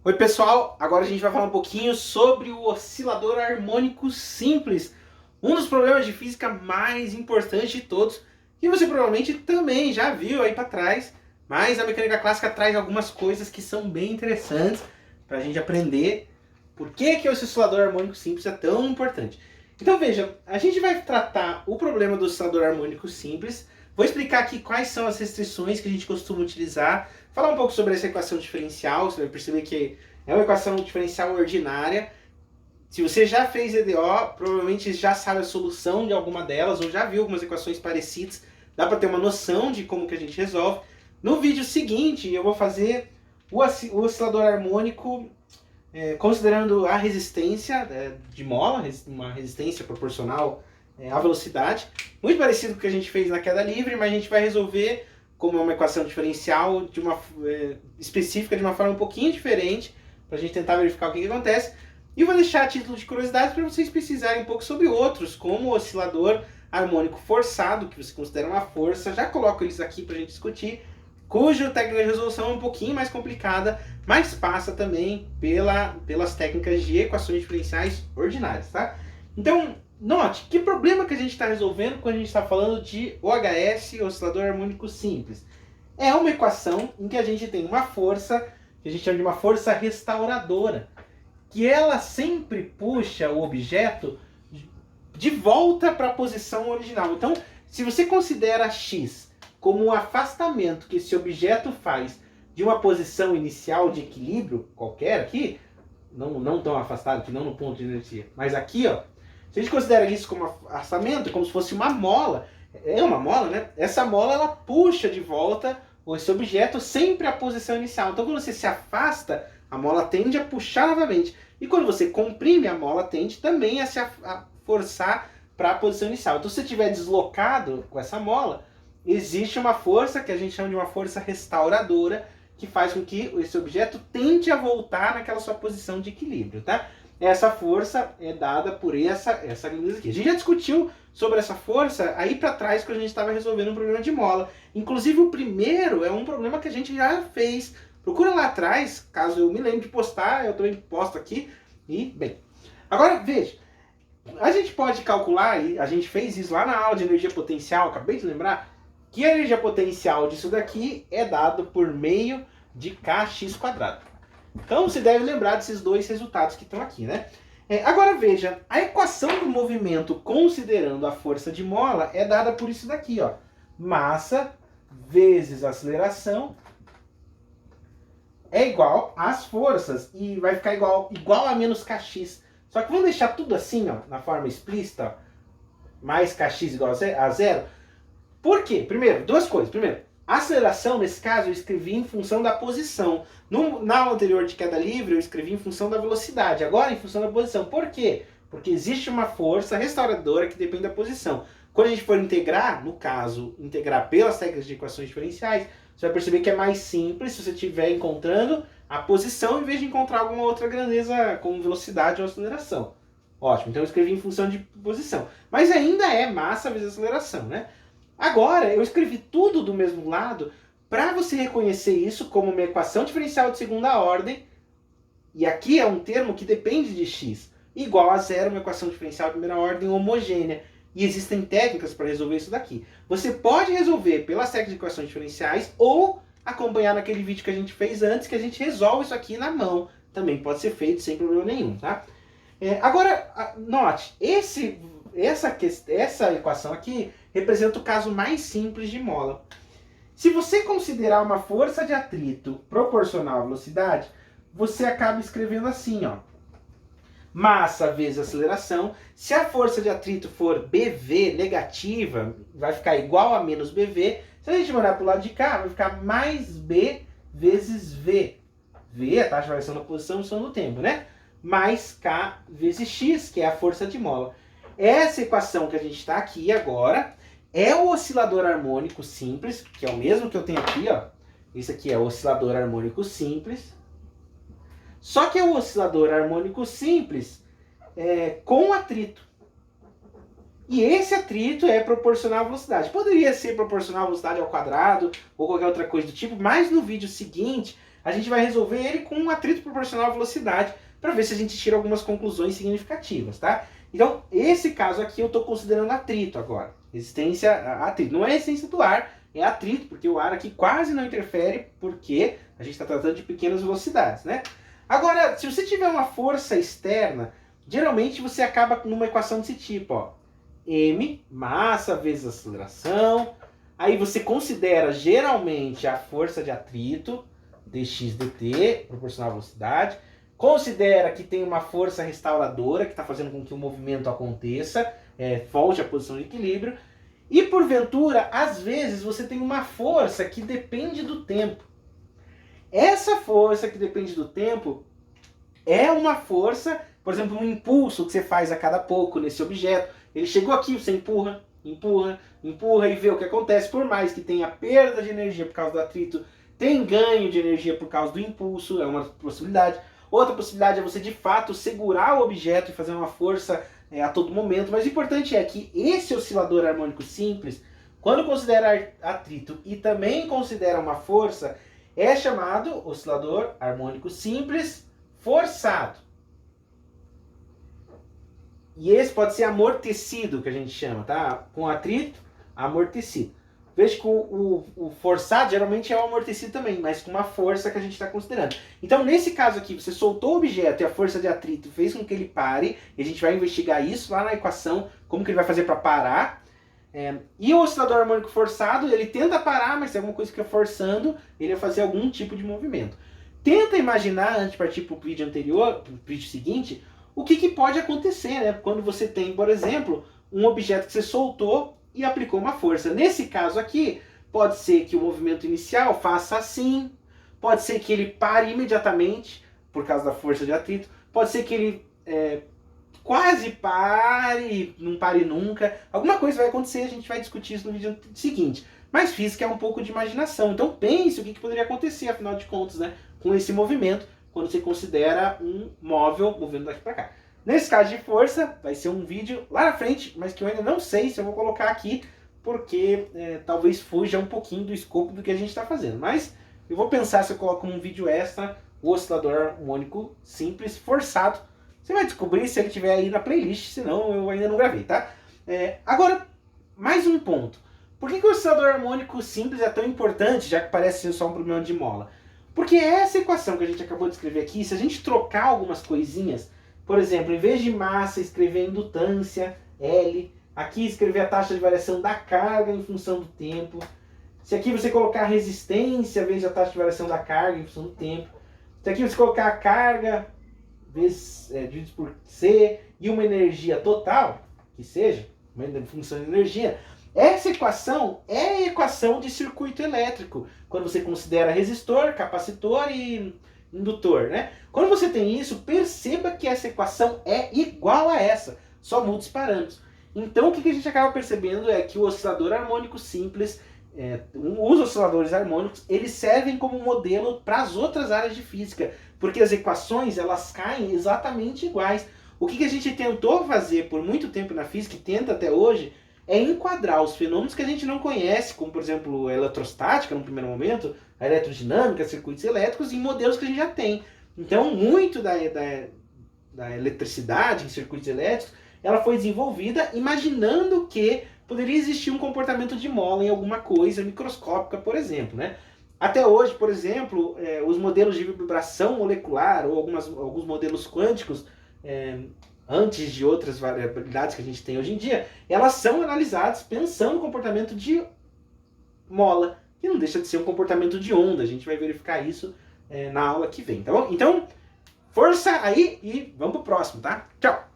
Oi pessoal, agora a gente vai falar um pouquinho sobre o oscilador harmônico simples, um dos problemas de física mais importantes de todos, que você provavelmente também já viu aí para trás, mas a mecânica clássica traz algumas coisas que são bem interessantes para a gente aprender por que esse oscilador harmônico simples é tão importante. Então veja, a gente vai tratar o problema do oscilador harmônico simples, vou explicar aqui quais são as restrições que a gente costuma utilizar, falar um pouco sobre essa equação diferencial, você vai perceber que é uma equação diferencial ordinária. Se você já fez EDO, provavelmente já sabe a solução de alguma delas, ou já viu algumas equações parecidas, dá para ter uma noção de como que a gente resolve. No vídeo seguinte, eu vou fazer o oscilador harmônico considerando a resistência de mola, uma resistência proporcional à velocidade, muito parecido com o que a gente fez na queda livre, mas a gente vai resolver como é uma equação diferencial de específica de uma forma um pouquinho diferente, para a gente tentar verificar o que acontece. E eu vou deixar a título de curiosidade para vocês pesquisarem um pouco sobre outros, como o oscilador harmônico forçado, que você considera uma força. Já coloco eles aqui para a gente discutir, cuja técnica de resolução é um pouquinho mais complicada, mas passa também pelas técnicas de equações diferenciais ordinárias, tá? Então, note, que problema que a gente está resolvendo quando a gente está falando de OHS, oscilador harmônico simples? É uma equação em que a gente tem uma força, que a gente chama de uma força restauradora, que ela sempre puxa o objeto de volta para a posição original. Então, se você considera x como o afastamento que esse objeto faz de uma posição inicial de equilíbrio qualquer aqui, não tão afastado que não no ponto de inercia, mas aqui, ó, se a gente considera isso como afastamento, como se fosse uma mola, é uma mola, né? Essa mola ela puxa de volta esse objeto sempre à posição inicial. Então, quando você se afasta, a mola tende a puxar novamente. E quando você comprime, a mola tende também a forçar para a posição inicial. Então, se você estiver deslocado com essa mola, existe uma força que a gente chama de uma força restauradora, que faz com que esse objeto tende a voltar naquela sua posição de equilíbrio, tá? Essa força é dada por essa grandeza aqui. A gente já discutiu sobre essa força aí para trás quando a gente estava resolvendo um problema de mola. Inclusive o primeiro é um problema que a gente já fez. Procura lá atrás, caso eu me lembre de postar, eu também posto aqui. E, bem, agora veja, a gente pode calcular, e a gente fez isso lá na aula de energia potencial, acabei de lembrar, que a energia potencial disso daqui é dado por meio de kx². Então você deve lembrar desses dois resultados que estão aqui, né? Agora veja, a equação do movimento considerando a força de mola é dada por isso daqui, ó. Massa vezes aceleração é igual às forças e vai ficar igual a menos kx. Só que vamos deixar tudo assim, ó, na forma explícita, ó, mais kx igual a zero. Por quê? Primeiro, duas coisas. Primeiro, a aceleração, nesse caso, eu escrevi em função da posição. Na aula anterior de queda livre, eu escrevi em função da velocidade. Agora, em função da posição. Por quê? Porque existe uma força restauradora que depende da posição. Quando a gente for integrar, no caso, integrar pelas técnicas de equações diferenciais, você vai perceber que é mais simples se você estiver encontrando a posição em vez de encontrar alguma outra grandeza como velocidade ou aceleração. Ótimo, então eu escrevi em função de posição. Mas ainda é massa vezes aceleração, né? Agora, eu escrevi tudo do mesmo lado para você reconhecer isso como uma equação diferencial de segunda ordem, e aqui é um termo que depende de x, igual a zero, uma equação diferencial de primeira ordem homogênea. E existem técnicas para resolver isso daqui. Você pode resolver pelas técnicas de equações diferenciais ou acompanhar naquele vídeo que a gente fez antes, que a gente resolve isso aqui na mão. Também pode ser feito sem problema nenhum, tá? Agora, note, essa equação aqui representa o caso mais simples de mola. Se você considerar uma força de atrito proporcional à velocidade, você acaba escrevendo assim, ó. Massa vezes aceleração. Se a força de atrito for BV negativa, vai ficar igual a menos BV. Se a gente mandar para o lado de cá, vai ficar mais B vezes V. V é a taxa de variação da posição e som do tempo, né? Mais K vezes X, que é a força de mola. Essa equação que a gente está aqui agora é o oscilador harmônico simples, que é o mesmo que eu tenho aqui, ó. Esse aqui é o oscilador harmônico simples. Só que é o oscilador harmônico simples com atrito. E esse atrito é proporcional à velocidade. Poderia ser proporcional à velocidade ao quadrado ou qualquer outra coisa do tipo, mas no vídeo seguinte a gente vai resolver ele com um atrito proporcional à velocidade, para ver se a gente tira algumas conclusões significativas, tá? Então, esse caso aqui eu estou considerando atrito agora. Resistência a atrito. Não é resistência do ar, é atrito, porque o ar aqui quase não interfere, porque a gente está tratando de pequenas velocidades, né? Agora, se você tiver uma força externa, geralmente você acaba numa equação desse tipo, ó. M, massa vezes aceleração. Aí você considera geralmente a força de atrito, dx dt, proporcional à velocidade. Considera que tem uma força restauradora que está fazendo com que o movimento aconteça, volte à posição de equilíbrio. E porventura, às vezes, você tem uma força que depende do tempo. Essa força que depende do tempo é uma força, por exemplo, um impulso que você faz a cada pouco nesse objeto. Ele chegou aqui, você empurra, empurra, empurra e vê o que acontece. Por mais que tenha perda de energia por causa do atrito, tem ganho de energia por causa do impulso, é uma possibilidade. Outra possibilidade é você, de fato, segurar o objeto e fazer uma força a todo momento. Mas o importante é que esse oscilador harmônico simples, quando considera atrito e também considera uma força, é chamado oscilador harmônico simples forçado. E esse pode ser amortecido, que a gente chama, tá? Com atrito, amortecido. Veja que o forçado geralmente é o amortecido também, mas com uma força que a gente está considerando. Então, nesse caso aqui, você soltou o objeto e a força de atrito fez com que ele pare, e a gente vai investigar isso lá na equação, como que ele vai fazer para parar. E o oscilador harmônico forçado, ele tenta parar, mas tem alguma coisa que fica forçando ele a fazer algum tipo de movimento. Tenta imaginar, antes de partir para o vídeo anterior, para o vídeo seguinte, o que pode acontecer, né? Quando você tem, por exemplo, um objeto que você soltou e aplicou uma força. Nesse caso aqui, pode ser que o movimento inicial faça assim, pode ser que ele pare imediatamente, por causa da força de atrito, pode ser que ele quase pare, não pare nunca. Alguma coisa vai acontecer, a gente vai discutir isso no vídeo seguinte. Mas física é um pouco de imaginação, então pense o que poderia acontecer, afinal de contas, né, com esse movimento, quando você considera um móvel movendo daqui para cá. Nesse caso de força, vai ser um vídeo lá na frente, mas que eu ainda não sei se eu vou colocar aqui, porque talvez fuja um pouquinho do escopo do que a gente está fazendo. Mas eu vou pensar se eu coloco um vídeo extra, o oscilador harmônico simples forçado. Você vai descobrir se ele estiver aí na playlist, senão eu ainda não gravei, tá? Agora, mais um ponto. Por que o oscilador harmônico simples é tão importante, já que parece ser só um problema de mola? Porque essa equação que a gente acabou de escrever aqui, se a gente trocar algumas coisinhas, por exemplo, em vez de massa, escrever indutância, L, aqui escrever a taxa de variação da carga em função do tempo. Se aqui você colocar resistência, veja a taxa de variação da carga em função do tempo. Se aqui você colocar a carga, vezes, dividido por C, e uma energia total, que seja, uma função de energia, essa equação é a equação de circuito elétrico, quando você considera resistor, capacitor e indutor, né? Quando você tem isso, perceba que essa equação é igual a essa, só muda os parâmetros. Então o que a gente acaba percebendo é que o oscilador harmônico simples, os osciladores harmônicos, eles servem como modelo para as outras áreas de física, porque as equações elas caem exatamente iguais. O que a gente tentou fazer por muito tempo na física, e tenta até hoje, é enquadrar os fenômenos que a gente não conhece, como por exemplo a eletrostática no primeiro momento, a eletrodinâmica, circuitos elétricos, em modelos que a gente já tem. Então muito da eletricidade em circuitos elétricos, ela foi desenvolvida imaginando que poderia existir um comportamento de mola em alguma coisa microscópica, por exemplo, né? Até hoje, por exemplo, os modelos de vibração molecular ou alguns modelos quânticos, antes de outras variabilidades que a gente tem hoje em dia, elas são analisadas pensando no comportamento de mola, que não deixa de ser um comportamento de onda. A gente vai verificar isso na aula que vem, tá bom? Então, força aí e vamos pro próximo, tá? Tchau!